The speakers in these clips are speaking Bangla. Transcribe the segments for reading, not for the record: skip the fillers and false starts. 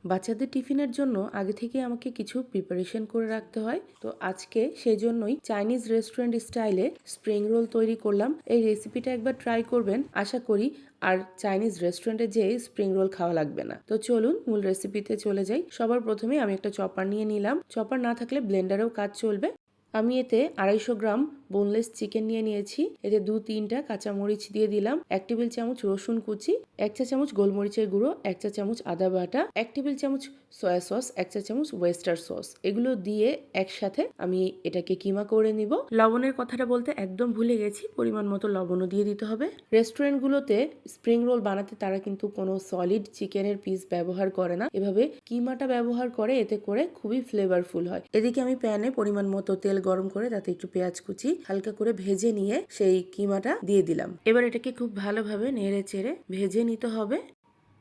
বাচ্চাদের টিফিনের জন্য আগে থেকে আমাকে কিছু প্রিপারেশন করে রাখতে হয়। তো আজকে সেই জন্যই চাইনিজ রেস্টুরেন্ট স্টাইলে স্প্রিং রোল তৈরি করলাম। এই রেসিপিটা একবার ট্রাই করবেন, আশা করি আর চাইনিজ রেস্টুরেন্টে যেয়ে স্প্রিং রোল খাওয়া লাগবে না। তো চলুন মূল রেসিপিতে চলে যাই। সবার প্রথমে আমি একটা চপার নিয়ে নিলাম। চপার না থাকলে ব্লেন্ডারেও কাজ চলবে। আমি এতে 250 গ্রাম বোনলেস চিকেন নিয়ে নিয়েছি। এতে 2-3টা কাঁচামরিচ দিয়ে দিলাম, 1 টেবিল চামচ রসুন কুচি, 1 চা চামচ গোলমরিচের গুঁড়ো, 1 চা চামচ আদা বাটা, 1 টেবিল চামচ সয়া সস, 1 চা চামচ ওয়েস্টার সস। এগুলো দিয়ে একসাথে আমি এটাকে কিমা করে নিব। লবণের কথাটা বলতে একদম ভুলে গেছি, পরিমাণ মতো লবণও দিয়ে দিতে হবে। রেস্টুরেন্টগুলোতে স্প্রিং রোল বানাতে তারা কিন্তু কোনো সলিড চিকেনের পিস ব্যবহার করে না, এভাবে কিমাটা ব্যবহার করে। এতে করে খুবই ফ্লেভারফুল হয়। এদিকে আমি প্যানে পরিমাণ মতো তেল গরম করে তাতে একটু পেঁয়াজ কুচি হালকা করে ভেজে নিয়ে সেই কিমাটা দিয়ে দিলাম। এবার এটাকে খুব ভালোভাবে নেড়ে চেড়ে ভেজে নিতে হবে।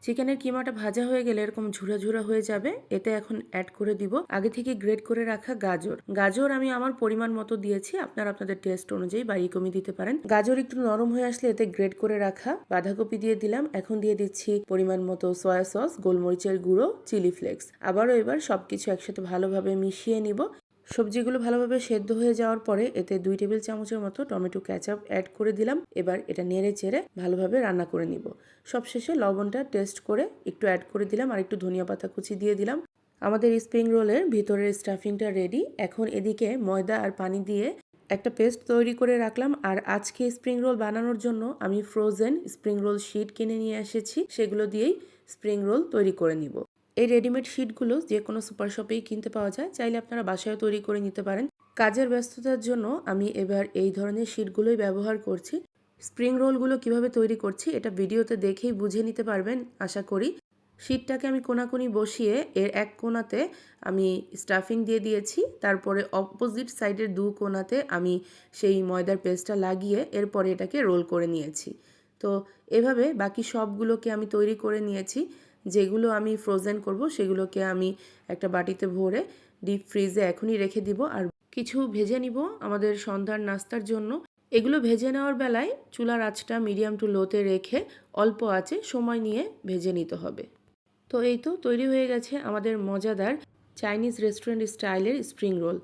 চিকেনের কিমাটা ভাজা হয়ে গেলে এরকম ঝুরা ঝুরা হয়ে যাবে। এতে এখন অ্যাড করে দিব আগে থেকে গ্রেট করে রাখা গাজর। গাজর আমি আমার পরিমাণ মতো দিয়েছি, আপনারা আপনাদের টেস্ট অনুযায়ী বাড়িয়ে কমিয়ে দিতে পারেন। গাজর একটু নরম হয়ে আসলে এতে গ্রেট করে রাখা বাঁধাকপি দিয়ে দিলাম। এখন দিয়ে দিচ্ছি পরিমাণ মতো সয়া সস, গোলমরিচের গুঁড়ো, চিলি ফ্লেক্স। আবারও এবার সবকিছু একসাথে ভালোভাবে মিশিয়ে নিব। সবজিগুলো ভালোভাবে সেদ্ধ হয়ে যাওয়ার পরে এতে 2 টেবিল চামচের মতো টমেটো কেচাপ অ্যাড করে দিলাম। এবার এটা নেড়ে চেড়ে ভালোভাবে রান্না করে নিব। সবশেষে লবণটা টেস্ট করে একটু অ্যাড করে দিলাম আর একটু ধনিয়া পাতা কুচি দিয়ে দিলাম। আমাদের স্প্রিং রোলের ভিতরের স্টাফিংটা রেডি। এখন এদিকে ময়দা আর পানি দিয়ে একটা পেস্ট তৈরি করে রাখলাম। আর আজকে স্প্রিং রোল বানানোর জন্য আমি ফ্রোজেন স্প্রিং রোল শিট কিনে নিয়ে এসেছি, সেগুলো দিয়েই স্প্রিং রোল তৈরি করে নিব। এই রেডিমেড শিটগুলো যে কোনো সুপার শপেই কিনতে পাওয়া যায়, চাইলে আপনারা বাসায় তৈরি করে নিতে পারেন। কাজের ব্যস্ততার জন্য আমি এবার এই ধরনের শিটগুলোই ব্যবহার করছি। স্প্রিং রোলগুলো কিভাবে তৈরি করছি এটা ভিডিওতে দেখেই বুঝে নিতে পারবেন আশা করি। শিটটাকে আমি কোনাকুনি বসিয়ে এর এক কোনাতে আমি স্টাফিং দিয়ে দিয়েছি, তারপরে অপোজিট সাইডের 2 কোনাতে আমি সেই ময়দার পেস্টটা লাগিয়ে এরপরে এটাকে রোল করে নিয়েছি। তো এভাবে বাকি সবগুলোকে আমি তৈরি করে নিয়েছি। যেগুলো আমি ফ্রোজেন করব সেগুলোকে আমি একটা বাটিতে ভরে ডিপ ফ্রিজে এখনই রেখে দিব। আর কিছু ভেজে নিব আমাদের সন্ধ্যার নাস্তার জন্য। এগুলো ভেজে নেওয়ার বেলায় চুলার আঁচটা মিডিয়াম টু লোতে রেখে অল্প আঁচে সময় নিয়ে ভেজে নিতে হবে। তো এই তো তৈরি হয়ে গেছে আমাদের মজাদার চাইনিজ রেস্টুরেন্ট স্টাইলের স্প্রিং রোল।